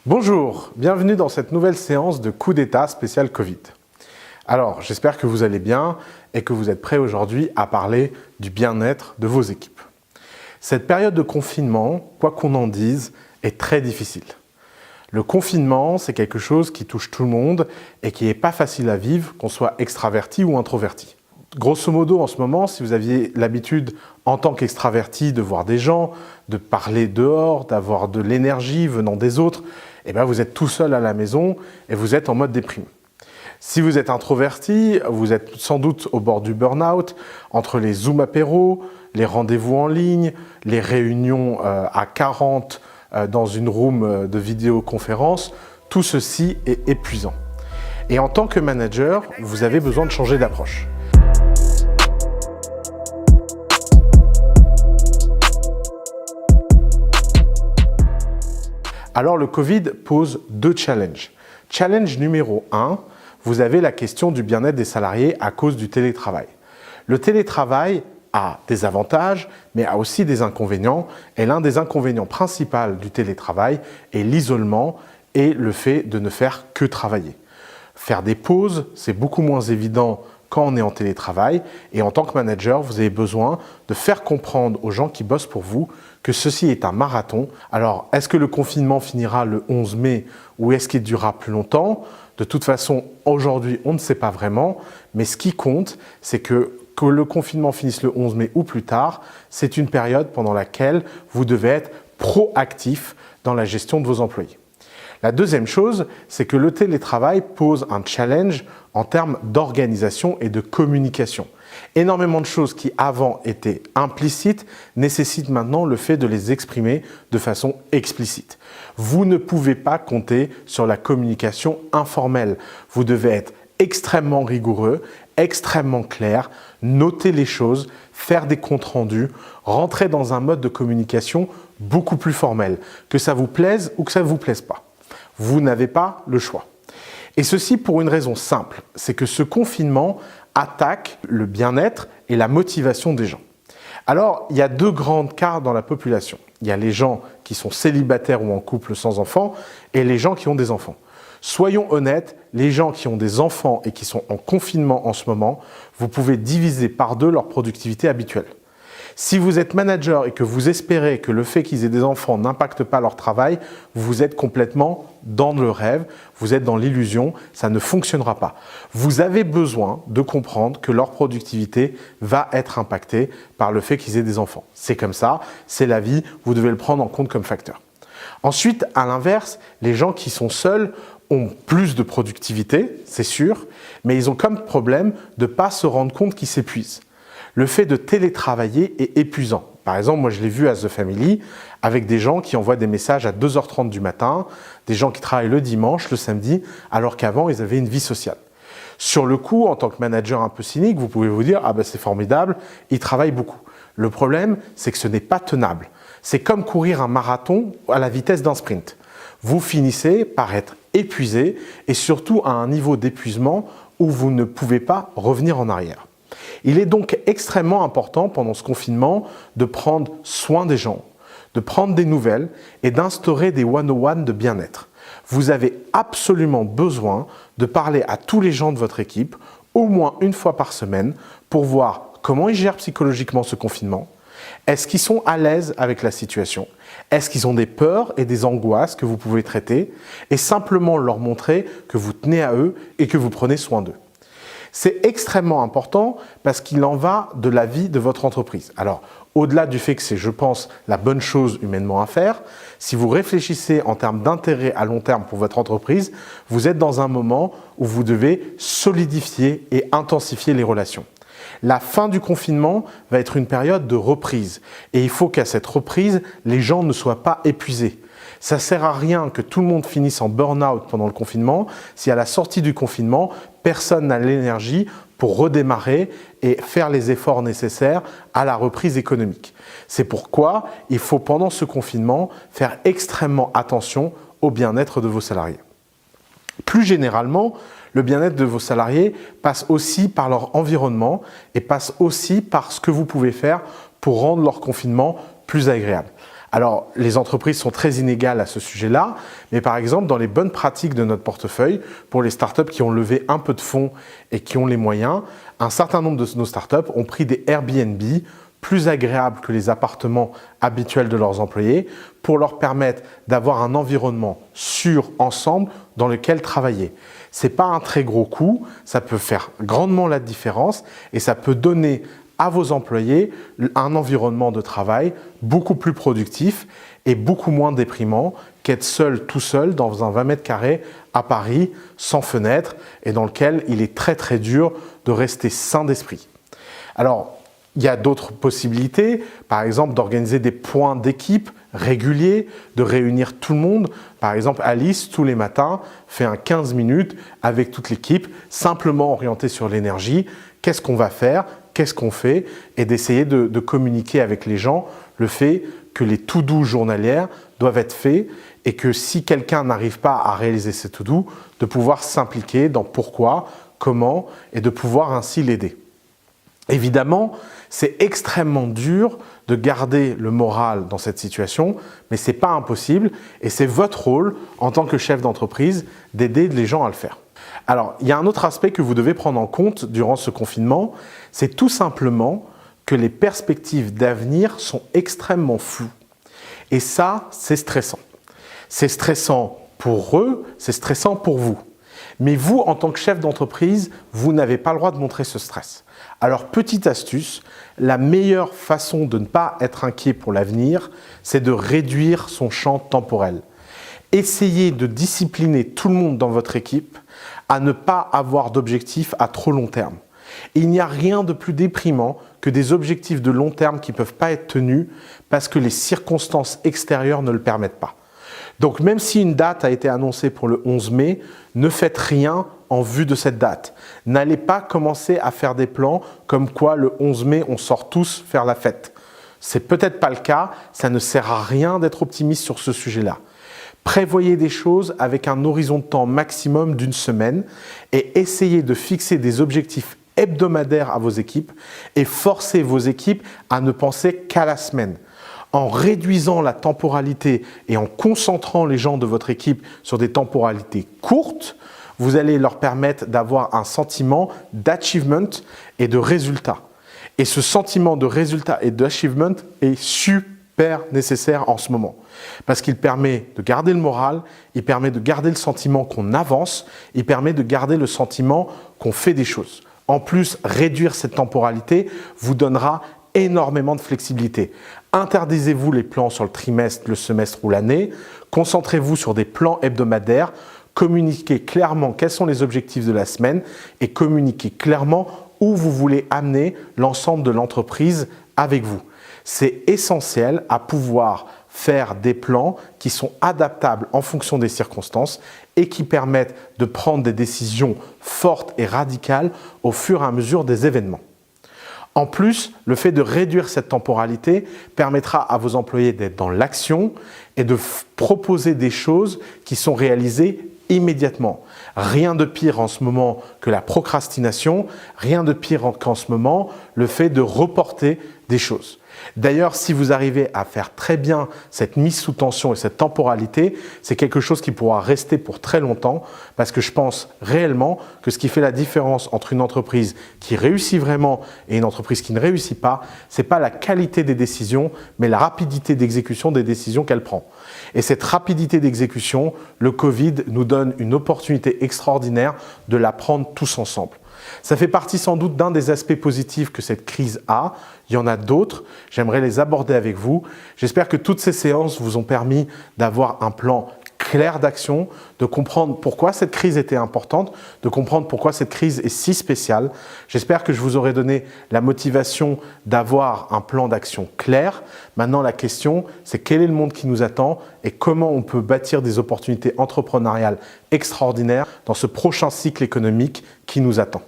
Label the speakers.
Speaker 1: Bonjour, bienvenue dans cette nouvelle séance de coup d'état spécial Covid. Alors, j'espère que vous allez bien et que vous êtes prêts aujourd'hui à parler du bien-être de vos équipes. Cette période de confinement, quoi qu'on en dise, est très difficile. Le confinement, c'est quelque chose qui touche tout le monde et qui n'est pas facile à vivre, qu'on soit extraverti ou introverti. Grosso modo, en ce moment, si vous aviez l'habitude, en tant qu'extraverti, de voir des gens, de parler dehors, d'avoir de l'énergie venant des autres, eh bien, vous êtes tout seul à la maison et vous êtes en mode déprime. Si vous êtes introverti, vous êtes sans doute au bord du burn-out, entre les Zoom apéros, les rendez-vous en ligne, les réunions à 40 dans une room de vidéoconférence, tout ceci est épuisant. Et en tant que manager, vous avez besoin de changer d'approche. Alors le Covid pose deux challenges. Challenge numéro 1, vous avez la question du bien-être des salariés à cause du télétravail. Le télétravail a des avantages, mais a aussi des inconvénients. Et l'un des inconvénients principaux du télétravail est l'isolement et le fait de ne faire que travailler. Faire des pauses, c'est beaucoup moins évident quand on est en télétravail. Et en tant que manager, vous avez besoin de faire comprendre aux gens qui bossent pour vous que ceci est un marathon. Alors, est-ce que le confinement finira le 11 mai ou est-ce qu'il durera plus longtemps? De toute façon, aujourd'hui, on ne sait pas vraiment. Mais ce qui compte, c'est que le confinement finisse le 11 mai ou plus tard, c'est une période pendant laquelle vous devez être proactif dans la gestion de vos employés. La deuxième chose, c'est que le télétravail pose un challenge en termes d'organisation et de communication. Énormément de choses qui avant étaient implicites nécessitent maintenant le fait de les exprimer de façon explicite. Vous ne pouvez pas compter sur la communication informelle. Vous devez être extrêmement rigoureux, extrêmement clair, noter les choses, faire des comptes rendus, rentrer dans un mode de communication beaucoup plus formel, que ça vous plaise ou que ça ne vous plaise pas. Vous n'avez pas le choix. Et ceci pour une raison simple, c'est que ce confinement attaque le bien-être et la motivation des gens. Alors, il y a deux grands cas dans la population. Il y a les gens qui sont célibataires ou en couple sans enfants et les gens qui ont des enfants. Soyons honnêtes, les gens qui ont des enfants et qui sont en confinement en ce moment, vous pouvez diviser par deux leur productivité habituelle. Si vous êtes manager et que vous espérez que le fait qu'ils aient des enfants n'impacte pas leur travail, vous êtes complètement dans le rêve, vous êtes dans l'illusion, ça ne fonctionnera pas. Vous avez besoin de comprendre que leur productivité va être impactée par le fait qu'ils aient des enfants. C'est comme ça, c'est la vie, vous devez le prendre en compte comme facteur. Ensuite, à l'inverse, les gens qui sont seuls ont plus de productivité, c'est sûr, mais ils ont comme problème de ne pas se rendre compte qu'ils s'épuisent. Le fait de télétravailler est épuisant. Par exemple, moi je l'ai vu à The Family avec des gens qui envoient des messages à 2h30 du matin, des gens qui travaillent le dimanche, le samedi, alors qu'avant ils avaient une vie sociale. Sur le coup, en tant que manager un peu cynique, vous pouvez vous dire « Ah ben c'est formidable, ils travaillent beaucoup ». Le problème, c'est que ce n'est pas tenable. C'est comme courir un marathon à la vitesse d'un sprint. Vous finissez par être épuisé et surtout à un niveau d'épuisement où vous ne pouvez pas revenir en arrière. Il est donc extrêmement important pendant ce confinement de prendre soin des gens, de prendre des nouvelles et d'instaurer des one-on-one de bien-être. Vous avez absolument besoin de parler à tous les gens de votre équipe au moins une fois par semaine pour voir comment ils gèrent psychologiquement ce confinement. Est-ce qu'ils sont à l'aise avec la situation? Est-ce qu'ils ont des peurs et des angoisses que vous pouvez traiter? Et simplement leur montrer que vous tenez à eux et que vous prenez soin d'eux. C'est extrêmement important parce qu'il en va de la vie de votre entreprise. Alors, au-delà du fait que c'est, je pense, la bonne chose humainement à faire, si vous réfléchissez en termes d'intérêt à long terme pour votre entreprise, vous êtes dans un moment où vous devez solidifier et intensifier les relations. La fin du confinement va être une période de reprise et il faut qu'à cette reprise, les gens ne soient pas épuisés. Ça ne sert à rien que tout le monde finisse en burn-out pendant le confinement si à la sortie du confinement, personne n'a l'énergie pour redémarrer et faire les efforts nécessaires à la reprise économique. C'est pourquoi il faut pendant ce confinement faire extrêmement attention au bien-être de vos salariés. Plus généralement, le bien-être de vos salariés passe aussi par leur environnement et passe aussi par ce que vous pouvez faire pour rendre leur confinement plus agréable. Alors, les entreprises sont très inégales à ce sujet-là, mais par exemple, dans les bonnes pratiques de notre portefeuille, pour les startups qui ont levé un peu de fonds et qui ont les moyens, un certain nombre de nos startups ont pris des Airbnb plus agréables que les appartements habituels de leurs employés pour leur permettre d'avoir un environnement sûr ensemble dans lequel travailler. Ce n'est pas un très gros coût, ça peut faire grandement la différence et ça peut donner à vos employés un environnement de travail beaucoup plus productif et beaucoup moins déprimant qu'être seul, tout seul, dans un 20 mètres carrés à Paris, sans fenêtre, et dans lequel il est très très dur de rester sain d'esprit. Alors, il y a d'autres possibilités, par exemple d'organiser des points d'équipe réguliers, de réunir tout le monde. Par exemple, Alice, tous les matins, fait un 15 minutes avec toute l'équipe, simplement orienté sur l'énergie. Qu'est-ce qu'on va faire ? Qu'est-ce qu'on fait? Et d'essayer de communiquer avec les gens le fait que les to-do journalières doivent être faits et que si quelqu'un n'arrive pas à réaliser ces to-do, de pouvoir s'impliquer dans pourquoi, comment et de pouvoir ainsi l'aider. Évidemment, c'est extrêmement dur de garder le moral dans cette situation, mais ce n'est pas impossible et c'est votre rôle en tant que chef d'entreprise d'aider les gens à le faire. Alors, il y a un autre aspect que vous devez prendre en compte durant ce confinement, c'est tout simplement que les perspectives d'avenir sont extrêmement floues. Et ça, c'est stressant. C'est stressant pour eux, c'est stressant pour vous. Mais vous, en tant que chef d'entreprise, vous n'avez pas le droit de montrer ce stress. Alors, petite astuce, la meilleure façon de ne pas être inquiet pour l'avenir, c'est de réduire son champ temporel. Essayez de discipliner tout le monde dans votre équipe à ne pas avoir d'objectifs à trop long terme. Il n'y a rien de plus déprimant que des objectifs de long terme qui ne peuvent pas être tenus parce que les circonstances extérieures ne le permettent pas. Donc même si une date a été annoncée pour le 11 mai, ne faites rien en vue de cette date. N'allez pas commencer à faire des plans comme quoi le 11 mai on sort tous faire la fête. C'est peut-être pas le cas, ça ne sert à rien d'être optimiste sur ce sujet-là. Prévoyez des choses avec un horizon de temps maximum d'une semaine et essayez de fixer des objectifs hebdomadaires à vos équipes et forcez vos équipes à ne penser qu'à la semaine. En réduisant la temporalité et en concentrant les gens de votre équipe sur des temporalités courtes, vous allez leur permettre d'avoir un sentiment d'achievement et de résultat. Et ce sentiment de résultat et d'achievement est super nécessaire en ce moment. Parce qu'il permet de garder le moral, il permet de garder le sentiment qu'on avance, il permet de garder le sentiment qu'on fait des choses. En plus, réduire cette temporalité vous donnera énormément de flexibilité. Interdisez-vous les plans sur le trimestre, le semestre ou l'année. Concentrez-vous sur des plans hebdomadaires. Communiquez clairement quels sont les objectifs de la semaine et communiquez clairement où vous voulez amener l'ensemble de l'entreprise avec vous. C'est essentiel à pouvoir faire des plans qui sont adaptables en fonction des circonstances et qui permettent de prendre des décisions fortes et radicales au fur et à mesure des événements. En plus, le fait de réduire cette temporalité permettra à vos employés d'être dans l'action et de proposer des choses qui sont réalisées immédiatement. Rien de pire en ce moment que la procrastination, rien de pire qu'en ce moment le fait de reporter des choses. D'ailleurs, si vous arrivez à faire très bien cette mise sous tension et cette temporalité, c'est quelque chose qui pourra rester pour très longtemps parce que je pense réellement que ce qui fait la différence entre une entreprise qui réussit vraiment et une entreprise qui ne réussit pas, ce n'est pas la qualité des décisions, mais la rapidité d'exécution des décisions qu'elle prend. Et cette rapidité d'exécution, le Covid nous donne une opportunité extraordinaire de la prendre tous ensemble. Ça fait partie sans doute d'un des aspects positifs que cette crise a. Il y en a d'autres, j'aimerais les aborder avec vous. J'espère que toutes ces séances vous ont permis d'avoir un plan clair d'action, de comprendre pourquoi cette crise était importante, de comprendre pourquoi cette crise est si spéciale. J'espère que je vous aurai donné la motivation d'avoir un plan d'action clair. Maintenant, la question, c'est quel est le monde qui nous attend et comment on peut bâtir des opportunités entrepreneuriales extraordinaires dans ce prochain cycle économique qui nous attend.